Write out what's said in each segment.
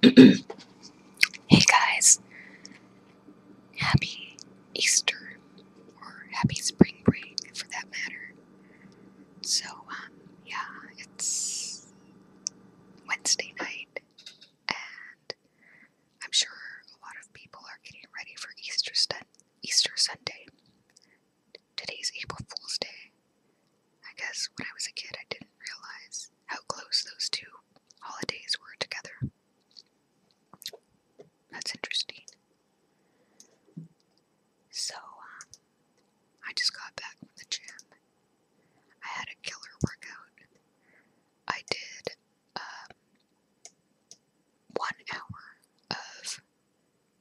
Hey guys, happy Easter, or happy spring break for that matter. So, yeah, it's Wednesday night, and I'm sure a lot of people are getting ready for Easter Sunday. Today's April Fool's Day. I guess when I was a kid, I didn't realize how close those two holidays were together. That's interesting. So, I just got back from the gym. I had a killer workout. I did 1 hour of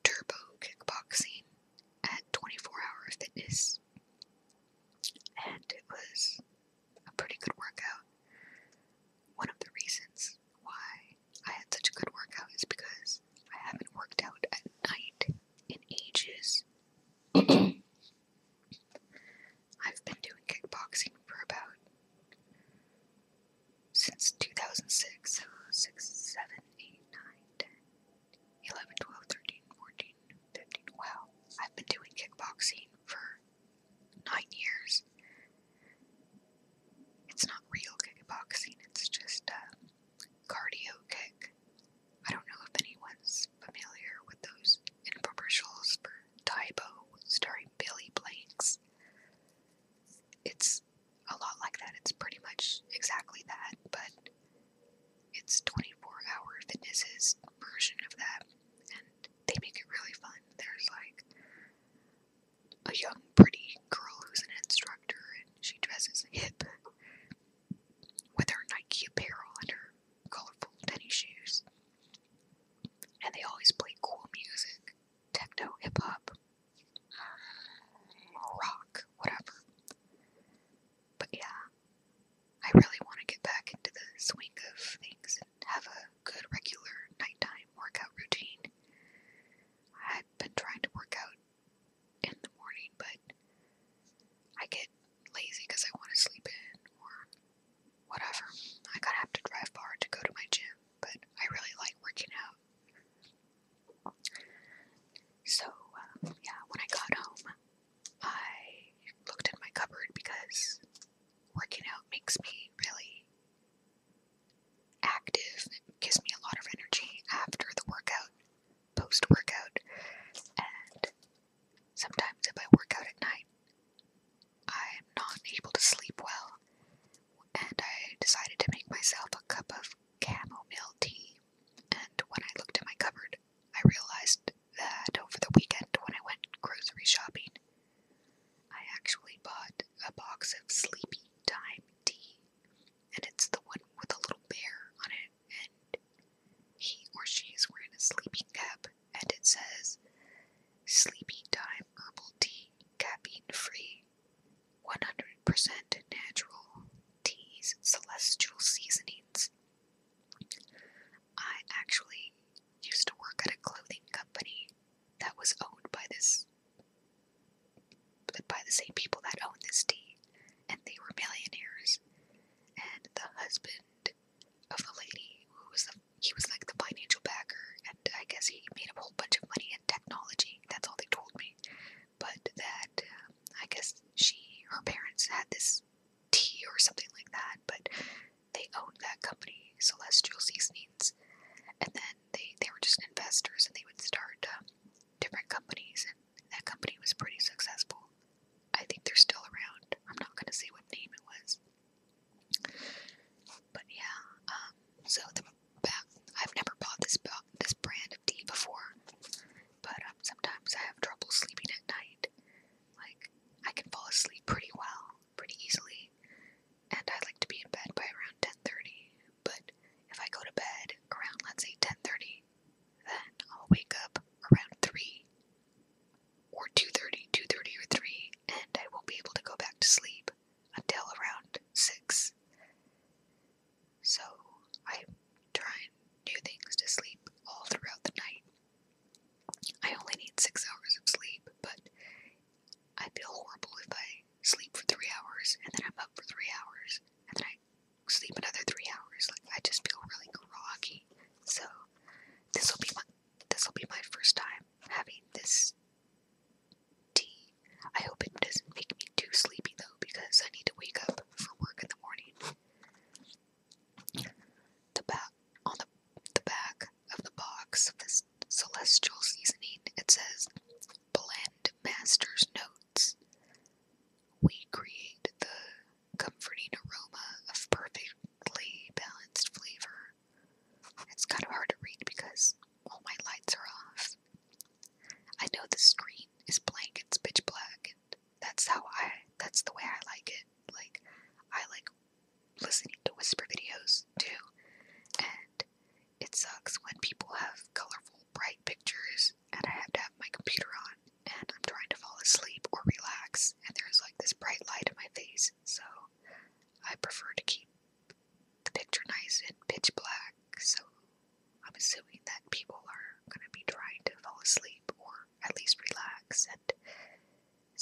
turbo kickboxing at 24-hour fitness, and it was a pretty good workout. One of the reasons why I had such a good workout is because I haven't worked out at night in ages. I've been doing kickboxing for about since 2006, so 6, 7, 8, 9, 10, 11, 12, 13, 14, 15. Wow, I've been doing kickboxing for 9 years. It's not real kickboxing, it's just cardio kick. I don't know if anyone's familiar with those infomercials for Tybo starring Billy Blanks. It's a lot like that. It's pretty much exactly that, but it's 24-hour fitness's version of that, and they make it really fun. There's like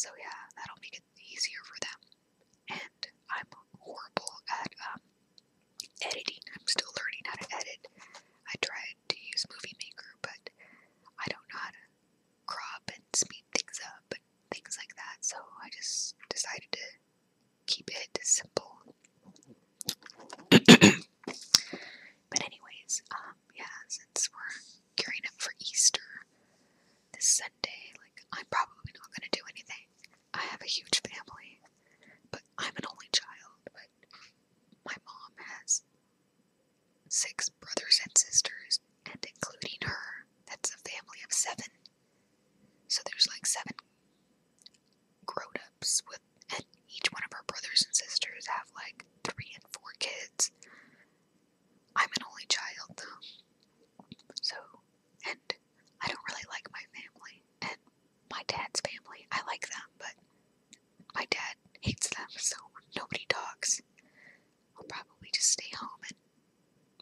So yeah, that'll make it easier for them. And I'm horrible at editing. I'm still learning how to edit. I tried to use Movie Maker, but I don't know how to crop and speed things up and things like that. So I just decided to keep it simple. But anyways, yeah, since we're gearing up for Easter this Sunday, like, I'm probably not gonna do anything. I have a huge family, but I'm an only child. But my mom has 6 brothers and sisters, and including her, that's a family of 7. So there's like 7 grown-ups with, and each one of her brothers and sisters have like 3 and 4 kids. I'm an only child though. So, and I don't really like my family, and my dad's family, I like them, but my dad hates them, so nobody talks. I'll probably just stay home and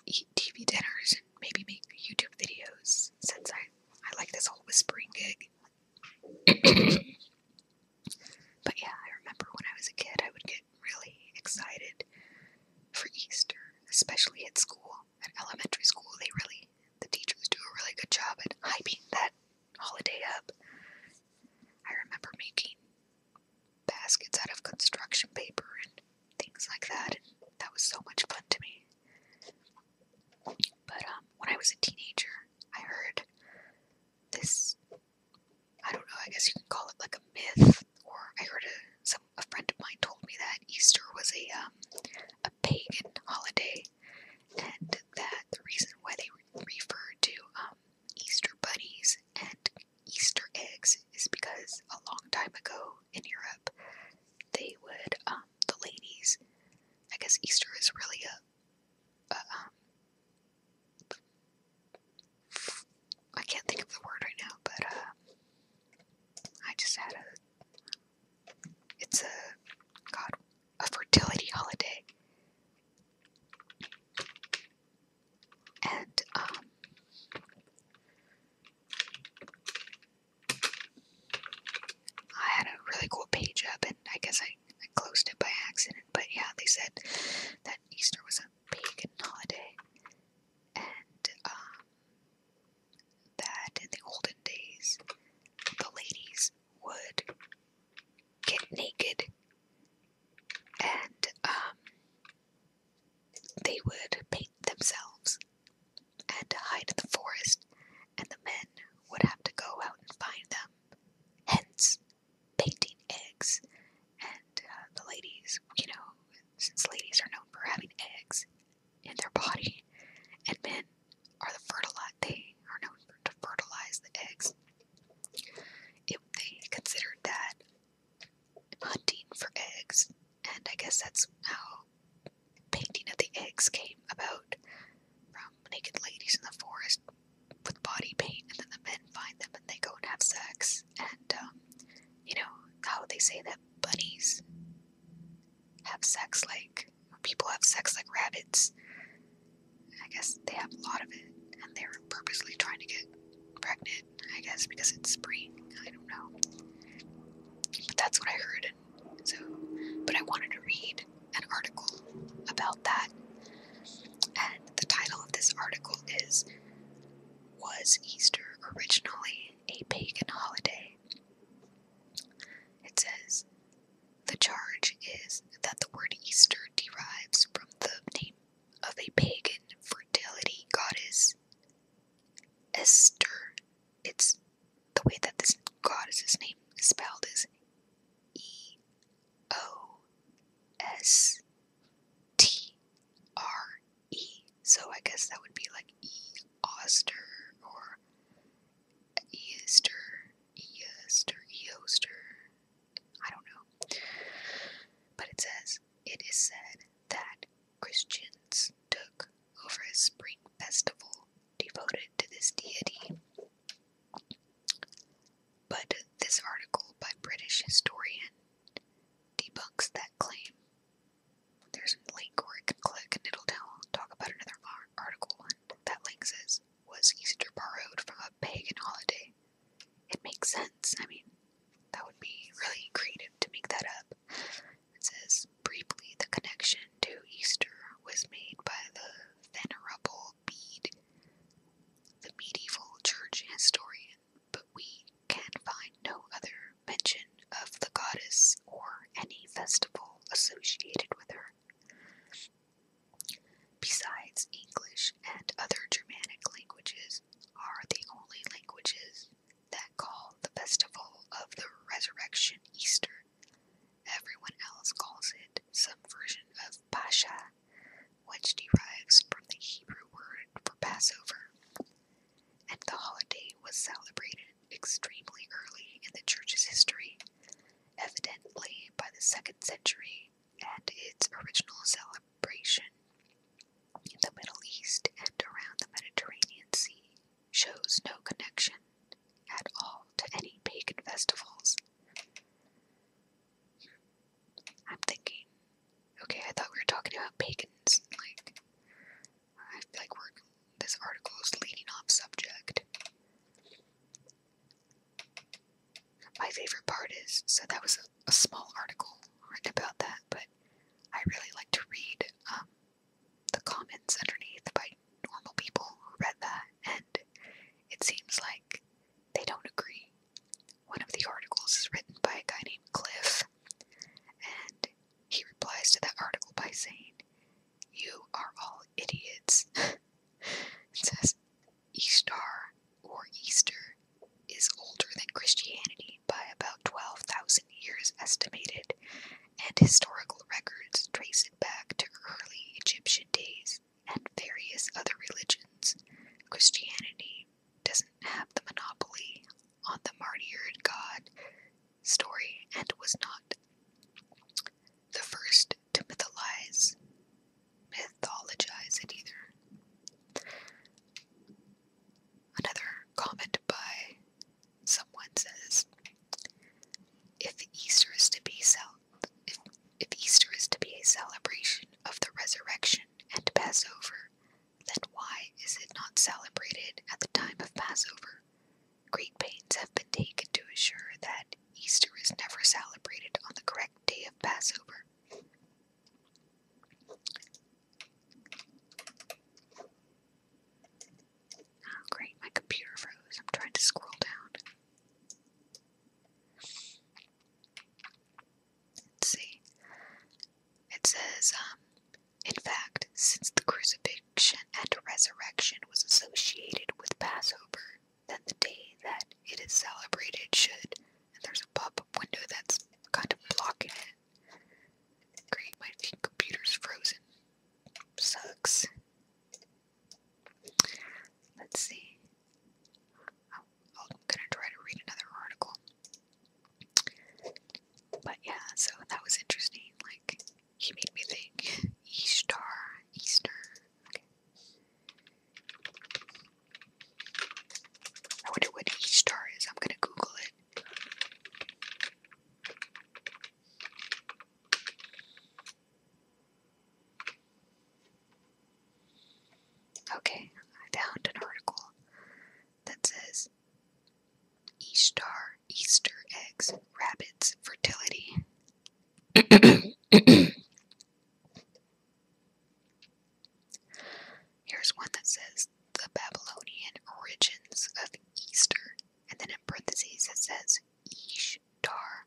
eat TV dinners and maybe make YouTube videos, since I like this whole whispering gig. But yeah, I remember when I was a kid, I would get really excited for Easter, especially at school. At elementary school, the teachers do a really good job at hyping that holiday up. I remember making baskets out of construction paper and things like that, and that was so much fun to me. But when I was a teenager, I heard this, I don't know, I guess you can call it like a myth, or I heard a friend of mine told me that Easter was a pagan holiday, and that the reason why they refer to Easter bunnies and Easter eggs is because a long time ago in Europe, they would, the ladies, I guess Easter is really I can't think of the word right now, but I just had it's a fertility holiday. And I had a really cool page up, and I guess I closed it by accident, but yeah, they said that Easter was a pagan holiday, and that in the olden days, the ladies would get naked, and they would paint themselves and hide in the forest, and the men would have to go out and find them, hence painting eggs. And the ladies, since ladies are known for having eggs in their body, and men they are known to fertilize the eggs, they considered that hunting for eggs, and I guess that's how painting of the eggs came about, from naked ladies in the forest with body paint, and then the men find them and they go and have sex. And how they say that bunnies have sex like people have sex like rabbits. I guess they have a lot of it, and they're purposely trying to get pregnant, I guess because it's spring. I don't know, but that's what I heard. And so, but I wanted to read an article about that, and the title of this article is, "Was Easter originally a pagan holiday?" It says, the charge is that the word Easter derives from the name of a pagan fertility goddess, Esther. It's the way that this goddess's name is spelled is E-O-S-T-R-E. So I guess that would be like Eoster or Easter, Eoster. I don't know. But it says, it is said that Christians took over a spring festival devoted to this deity. But this article by British historian debunks that claim. There's a link where you can click and it'll talk about another article, and that link says, "Was Easter borrowed from a pagan holiday?" It makes sense. I mean, that would be really which derives from the Hebrew word for Passover, and the holiday was celebrated extremely early in the church's history, evidently by the 2nd century, and its original celebration in the Middle East and around the Mediterranean Sea shows no connection at all to any pagan festivals. I'm thinking, okay, I thought we were talking about pagans. Like, I feel like this article is leading off subject. My favorite part is, so that was a small article written about that, but I really like to read the comments underneath by normal people who read that, and it seems like they don't agree. One of the articles is written by a guy named Cliff, and he replies to that article by saying, "You are all idiots." It says, Ishtar, or Easter, is older than Christianity by about 12,000 years estimated, and historical records trace it back to early Egyptian days and various other religions. Christianity doesn't have the monopoly on the martyred God story and was not the first to mythologize it either. Another comment by someone says, if Easter is to be a celebration of the resurrection and Passover, then why is it not celebrated at the time of Passover? Great pains have been taken to assure that Easter is never celebrated on the correct day of Passover. Oh great, my computer froze. I'm trying to scroll down. Let's see. It says, in fact, since the crucifixion and resurrection was associated with Passover, then the day that it is celebrated should, and there's a pop-up window that's kind of blocking it. Great, my computer's frozen. Sucks. Let's see. I'm gonna try to read another article. But yeah, so that was interesting. Like, he made me think. Easter. Okay. I wonder what Easter is. I'm gonna Google it. Okay, I found an article that says Easter eggs, rabbits, fertility. Here's one that says the Babylonian origins of Easter, and then in parentheses it says Ishtar,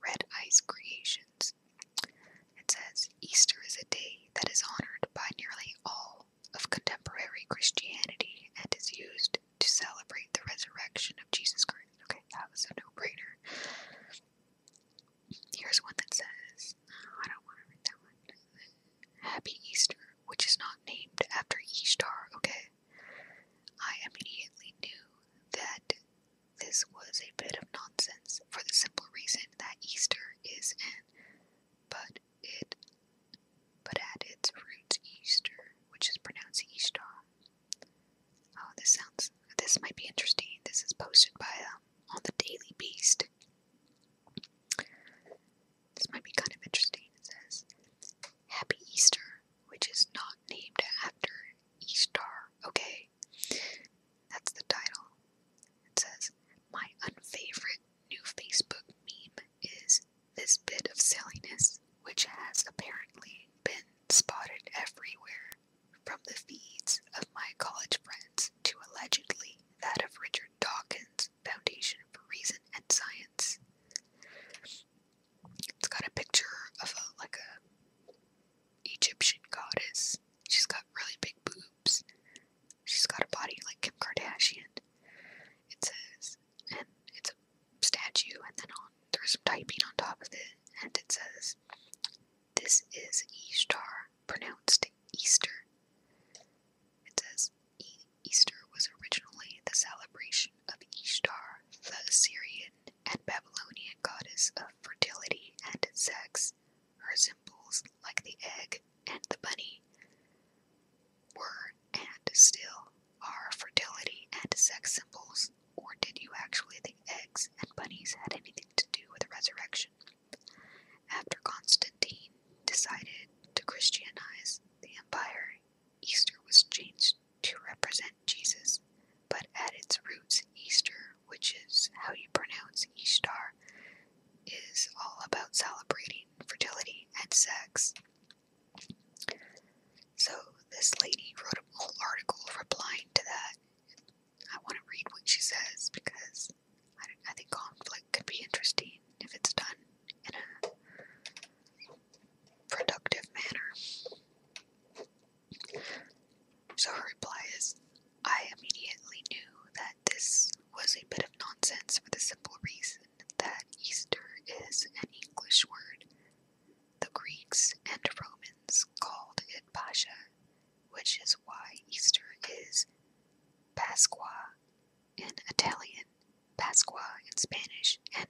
red ice creations. It says Easter is a day that is honored by nearly all of contemporary Christianity and is used to celebrate the resurrection of Jesus Christ. Okay, that was a no-brainer. Here's one that says, I don't want to read that one. Happy Easter, which is not named after Ishtar. Okay, I immediately knew that this was a bit of nonsense for the simple reason that Easter is but at its roots Easter, which is pronounced Ishtar. Oh, this might be interesting. This is posted by on the Daily Beast. This might be kind of interesting. It says, Happy Easter, which is why Easter is Pasqua in Italian, Pasqua in Spanish, and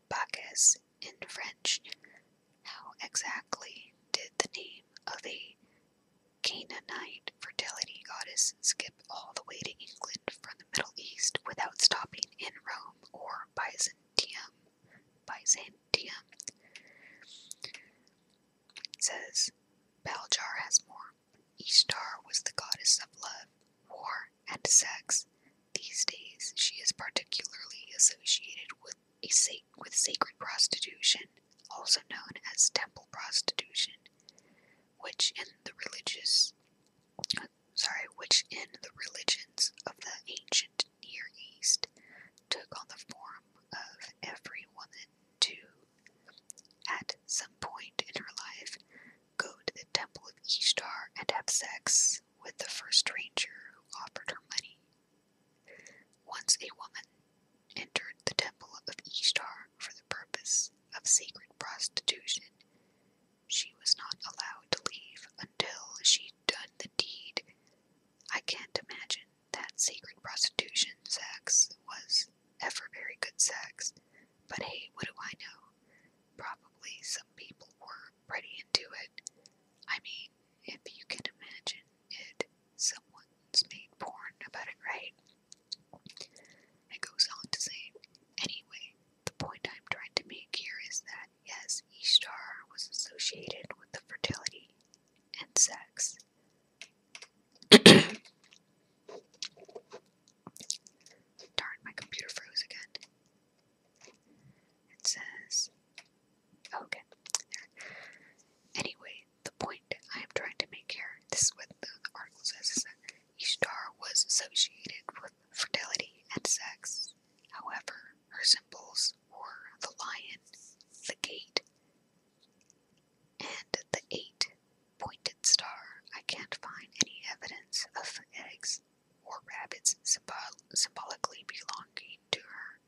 Bacchus in French. How exactly did the name of a Canaanite fertility goddess skip all the way to England from the Middle East without stopping in Rome or Byzantium? It says, Baljar has more. Ishtar was the goddess of love, war, and sex. These days, she is particularly associated with sacred prostitution, also known as temple prostitution, which in the religions of the ancient Near East took on the form of every woman to, at some point in her life, go to the temple of Ishtar and have sex with the first stranger who offered her money. Once a woman entered the temple of Ishtar for the purpose of sacred prostitution, she was not allowed to leave until she'd done the deed. I can't imagine that sacred prostitution sex was ever very good sex, but hey, what do I know? Probably some people were pretty into it. I mean, if you can imagine it, someone's made porn about it, right? It goes on to say, anyway, the point I'm trying to make here is that, yes, Ishtar was associated with the fertility and sex. Darn, my computer froze again. It says, okay. Anyway, the point I am trying to make here, this is what the article says, is that Ishtar was associated with fertility and sex. However, her symbols were the lion, the gate, and the 8-pointed star. I can't find any evidence of eggs or rabbits symbolically belonging to her,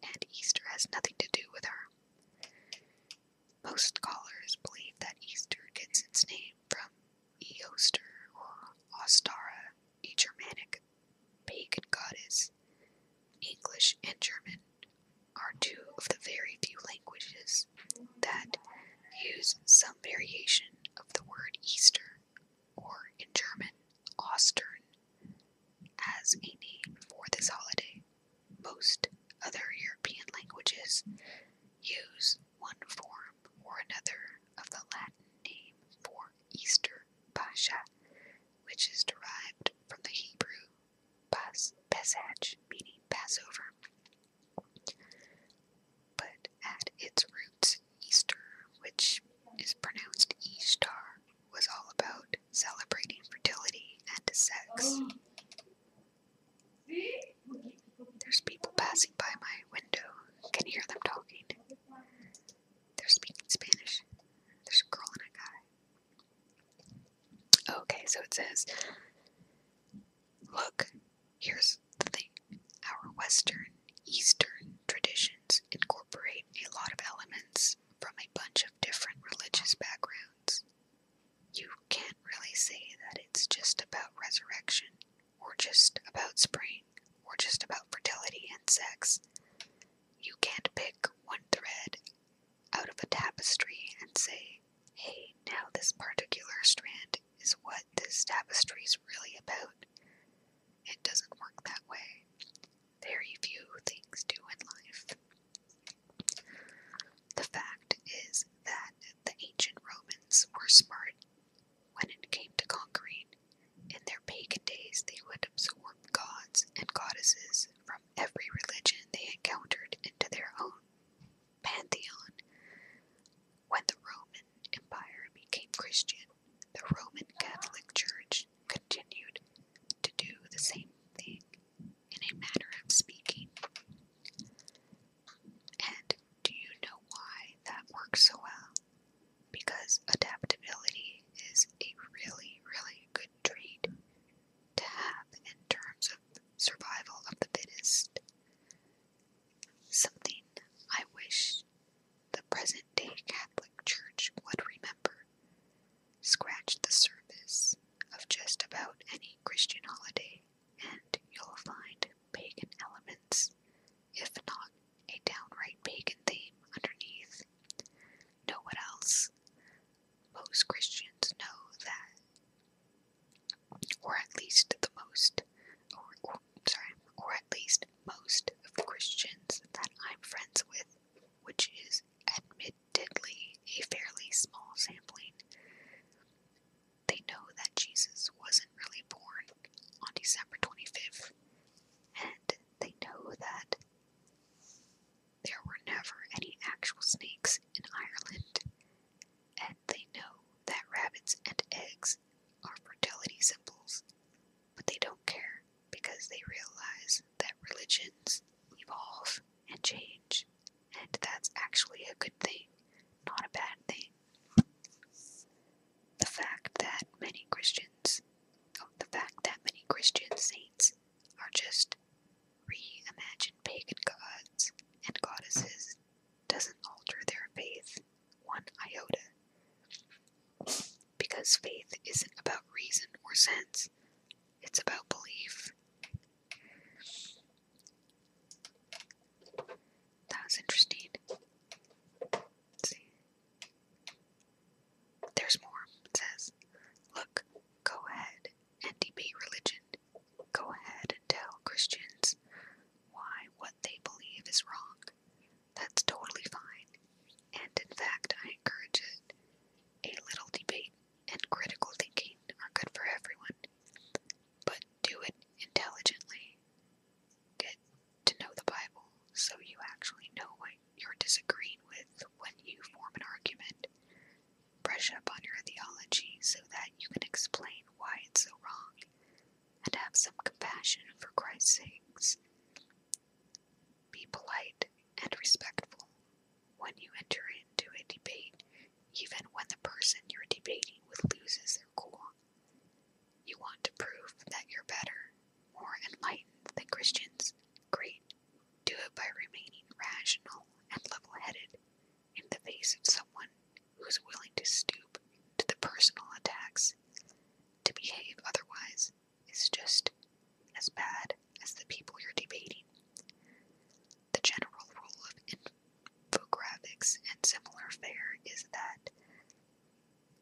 and Easter has nothing to do with her. Most scholars believe that Easter gets its name from Eoster or Ostara, a Germanic pagan goddess. English and German are two of the very few languages that use some variation of the word Easter, or in German, Ostern, as a name for this holiday. Most other European languages use one form or another of the Latin name for Easter, Pascha, which is derived from the Hebrew Pesach, meaning Passover. But at its roots, Easter, which is pronounced Ishtar, was all about celebrating fertility and sex. There's people passing by my window. Can you hear them talking? They're speaking Spanish. There's a girl and a guy. Okay, so it says, look, here's the thing. Our Western, Eastern traditions incorporate a lot of elements from a bunch of different religious backgrounds. You can't really say that it's just about resurrection, or just about spring, or just about fertility and sex. You can't pick one thread out of a tapestry and say, hey, now this particular strand is what this tapestry is really about. It doesn't work that way. Very few things do in life. The fact is that the ancient Romans were smart when it came to conquering. In their pagan days, they would absorb gods and goddesses from every religion they encountered into their own pantheon. When the Roman Empire became Christian, the Roman Catholic Church continued they realize that religions evolve and change, and that's actually a good thing, not a bad thing. The fact that many Christian saints are just reimagined pagan gods and goddesses doesn't alter their faith one iota. Because faith isn't about reason or sense, it's about belief. That was interesting. Let's see. There's more. It says, look, go ahead and debate religion. Go ahead and tell Christians why what they believe is wrong. That's totally fine. And in fact, I encourage it. A little debate and critical thinking are good for everyone. But do it intelligently. Get to know the Bible so you actually know what you're disagreeing with when you form an argument. Brush up on your theology so that you can explain why it's so wrong, and have some compassion for Christ's sakes. Be polite and respectful when you enter into a debate, even when the person you're debating with loses their cool. You want to prove that you're better, more enlightened than Christians? Great. Do it by remaining rational and level-headed in the face of someone who's willing to stoop to the personal attacks. To behave otherwise is just as bad as the people you're debating. The general rule of infographics and similar fare is that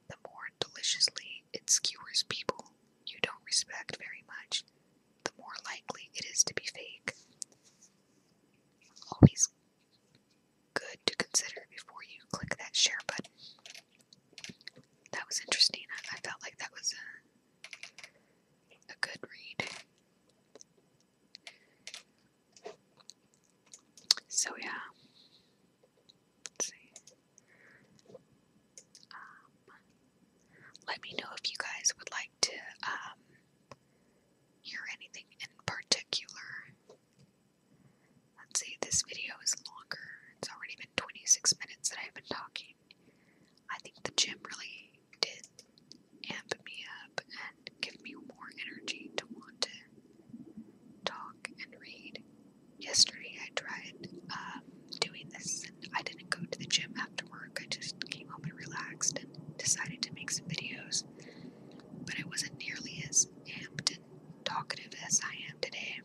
the more deliciously it skewers people you don't respect very much, the more likely it is to be fake. Always good to consider before you click that share button. That was interesting. I felt like that was a good read. So yeah. Let's see. Let me know if you guys would like to hear anything in particular. Let's see, this video is longer. It's already been 26 minutes that I've been talking. I think the gym really did amp me up and give me more energy to want to talk and read. Yesterday I tried doing this, and I didn't go to the gym after work. I just came home and relaxed and decided to make some videos, but it wasn't nearly as amped and talkative as I am today.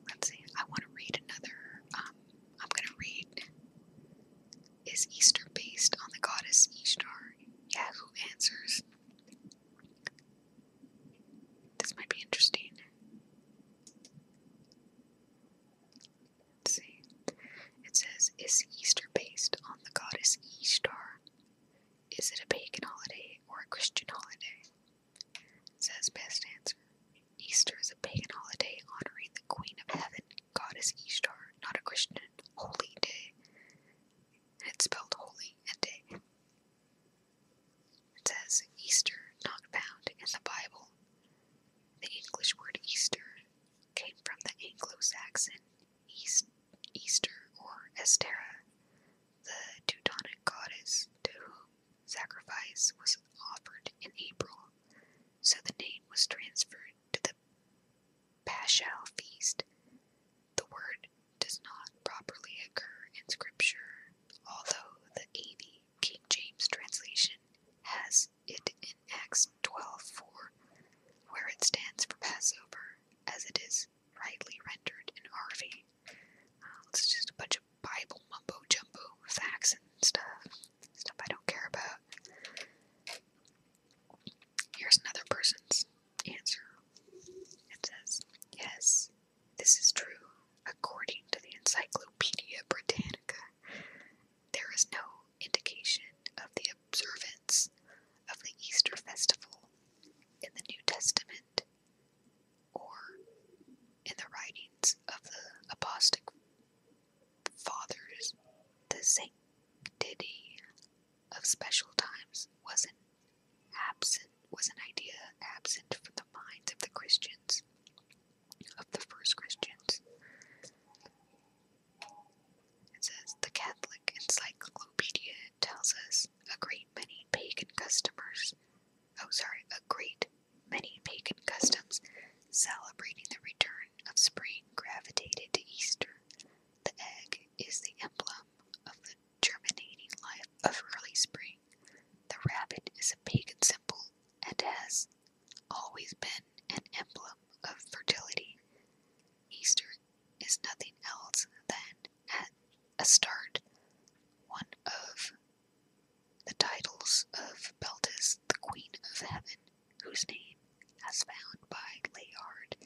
Let's see, I want to read another, I'm going to read, is Easter based on the goddess Ishtar? Yahoo Answers. This might be interesting. Let's see. It says, is Easter based on the goddess Ishtar? Is it a pagan holiday or a Christian holiday? It says, best answer. Easter is a pagan holiday honoring the Queen of Heaven, goddess Ishtar, not a Christian holy day. And it's spelled holy and day. It says, Easter, not found in the Bible. The English word Easter came from the Anglo-Saxon Easter or Estera, the Teutonic goddess to whom sacrifice was offered in April, so the name was transferred to the Paschal feast. The word does not properly occur in Scripture, although the AV King James translation has it in Acts 12:4, where it stands for Passover, as it is rightly rendered in RV. It's just a bunch of Bible mumbo-jumbo facts and stuff I don't care about. Here's another person's answer. It says, yes, this is true. According to the Encyclopedia Britannica, there is no indication of the observance of the Easter festival in the New Testament or in the writings of the Apostolic Fathers. The sanctity of special times was an idea absent from the minds of the Christians a great many pagan customs celebrating the return of spring gravitated to Easter. The egg is the emblem of the germinating life of early spring. The rabbit is a pagan symbol and has always been an emblem of fertility. Easter is nothing else than a start. One of the titles of Beltis, the Queen of Heaven, whose name, as found by Layard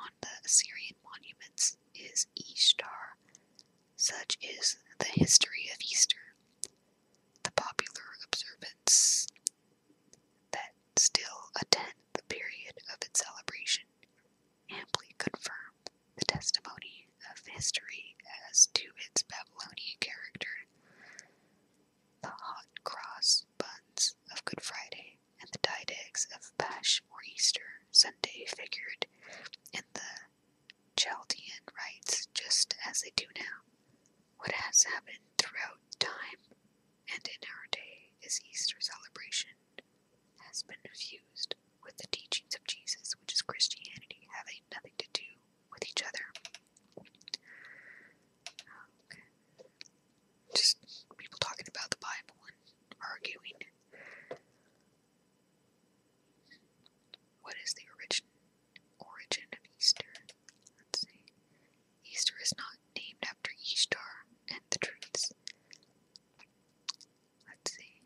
on the Assyrian monuments, is Ishtar. Such is the history of Easter. The popular observance that still attend the period of its celebration amply confirm the testimony of history as to its Babylonian character. The hot cross buns of Good Friday and the dyed eggs of Pasch or Easter Sunday figured in the Chaldean rites just as they do now. What has happened throughout time and in our day is Easter celebration has been fused with the teachings of Jesus, which is Christianity, having nothing to do with each other. Okay. Just people talking about the Bible and arguing. What is the origin of Easter? Let's see. Easter is not named after Ishtar and the truths. Let's see.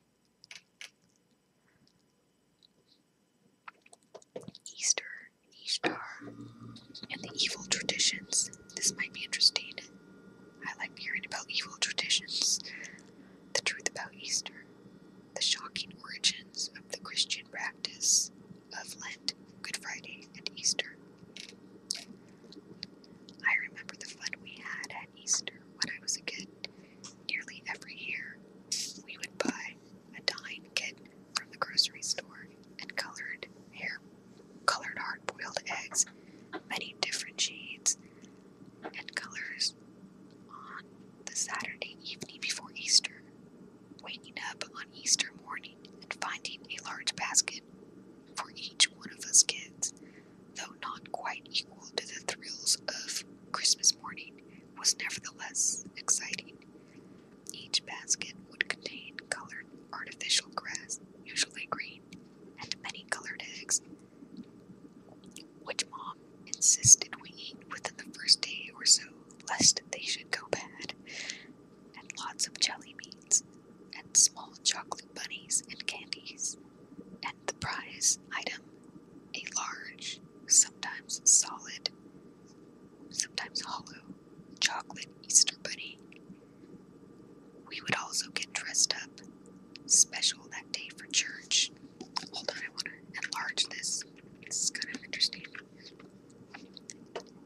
Easter, Ishtar, and the evil traditions. This might be interesting. I like hearing about evil traditions. The truth about Easter. The shocking origins of the Christian practice of Lent, Good Friday, and Easter. I remember the fun we had at Easter when I was a kid. Nearly every year, we would buy a dyeing kit from the grocery store and colored hard-boiled eggs, many different shades and colors, on the Saturday evening before Easter, waking up on Easter morning and finding a large basket for each one of us kids, though not quite equal to the thrills of Christmas morning, was nevertheless exciting. Each basket would contain colored artificial grass, usually green, and many colored eggs, which Mom insisted we eat within the first day or so, lest they should go bad, and lots of jelly beans, and small chocolate bunnies and candies, and the prize item, a large, sometimes solid, sometimes hollow, chocolate Easter bunny. We would also get dressed up, special that day for church. Hold on, I want to enlarge this. This is kind of interesting.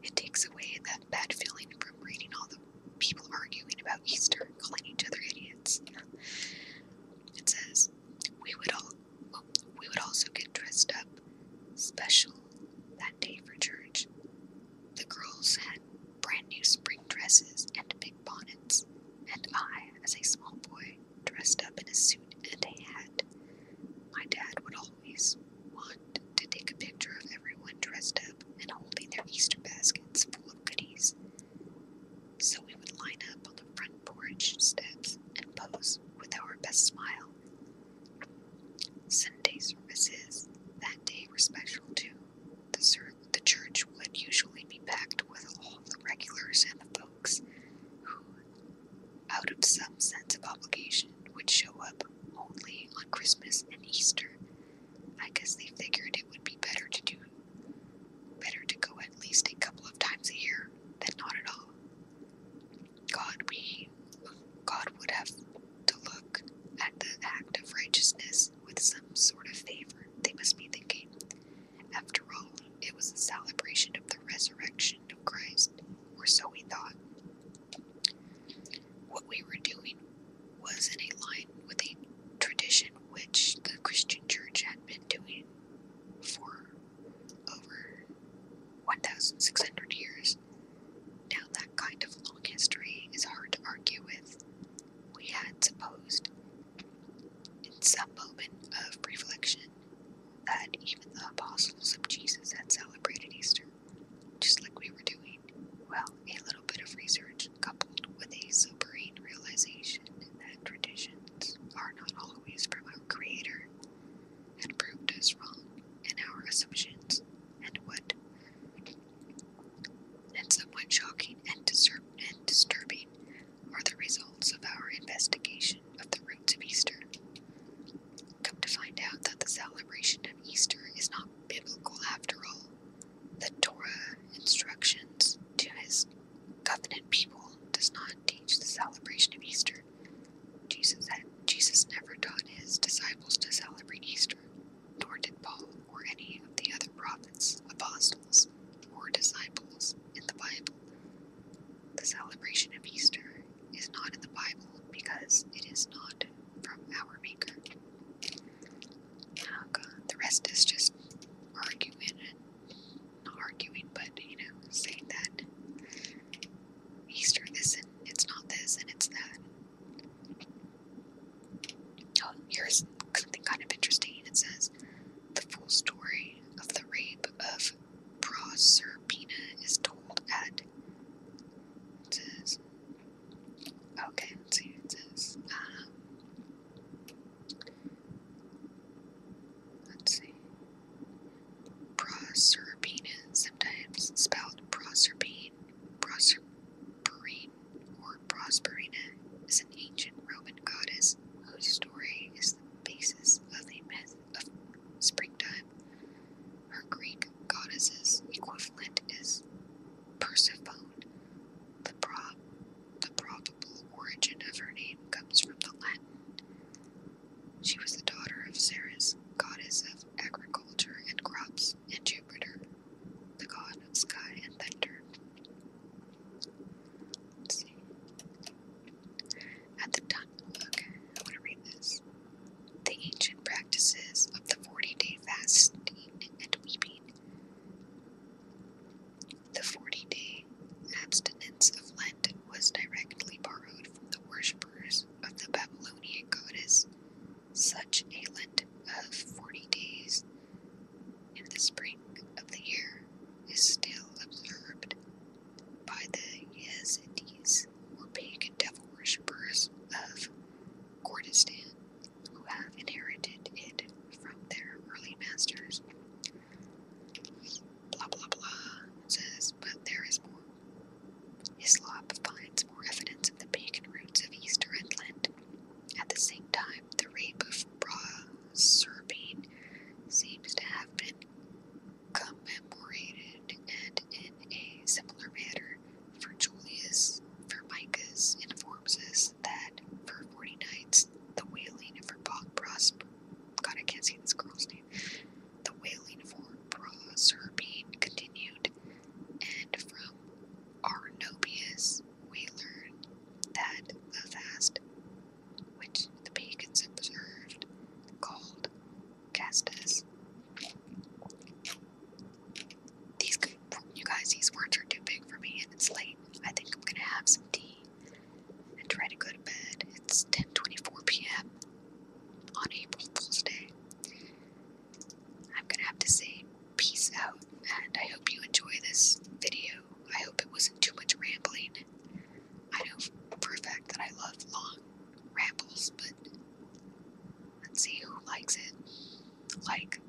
It takes away that bad feeling from reading all the people arguing about Easter, calling each other idiots. It says, we would also get dressed up, special that day for church. The girls had brand new spring dresses and big bonnets, and I, as a small boy, dressed up in a suit and a hat. My dad would always want to take a picture of everyone dressed up and holding their Easter baskets full of goodies. So we would line up on the front porch steps and pose with our best smile. Sunday services that day were special too. The church would usually be packed with all the regulars and the folks who, out of some sense of obligation, would show up only on Christmas and Easter. I guess they figured it would be better to go at least a couple of times a year than not at all. God would have to look at the act of righteousness with some sort of favor, they must be thinking. After all, it was a celebration of the resurrection of Christ, or so we thought. What we were doing was in a line with a tradition which the Christian Proserpina, sometimes spelled Proserpine, Proserpine, or Prosperina, is an ancient Roman goddess whose story is the basis of the myth of springtime. Her Greek goddess's equivalent is Persephone. The probable origin of her name comes from the Latin. She was the daughter of Ceres, goddess of agriculture and crops, and Jupiter, the god of sky and thunder. Let's see. At the time, okay, I want to read this. The ancient practices of the 40-day fasting and weeping. The 40-day abstinence of Lent was directly borrowed from the worshippers of the Babylonian goddess. Such a Lent of 40 days in the spring of the year is still observed by the Yazidis, or pagan devil worshippers of Kurdistan, who have inherited it from their early masters. Blah blah blah, it says, but there is more. Islam finds more evidence of the pagan roots of Easter and Lent. At the same time, the rape of Proserpine seems to have been commemorated, and in a similar manner, for Julius Firmicus informs us that for 40 nights, the wailing for God, I can't see this girl's name. The wailing for Proserpine continued, and from Arnobius we learn that the fast which the pagans observed, called Castus. These words are too big for me, and it's late. I think I'm gonna have some tea and try to go to bed. It's 10:24 p.m. on April Fool's Day. I'm gonna have to say peace out, and I hope you enjoy this video. I hope it wasn't too much rambling. I know for a fact that I love long rambles, but let's see who likes it. Like,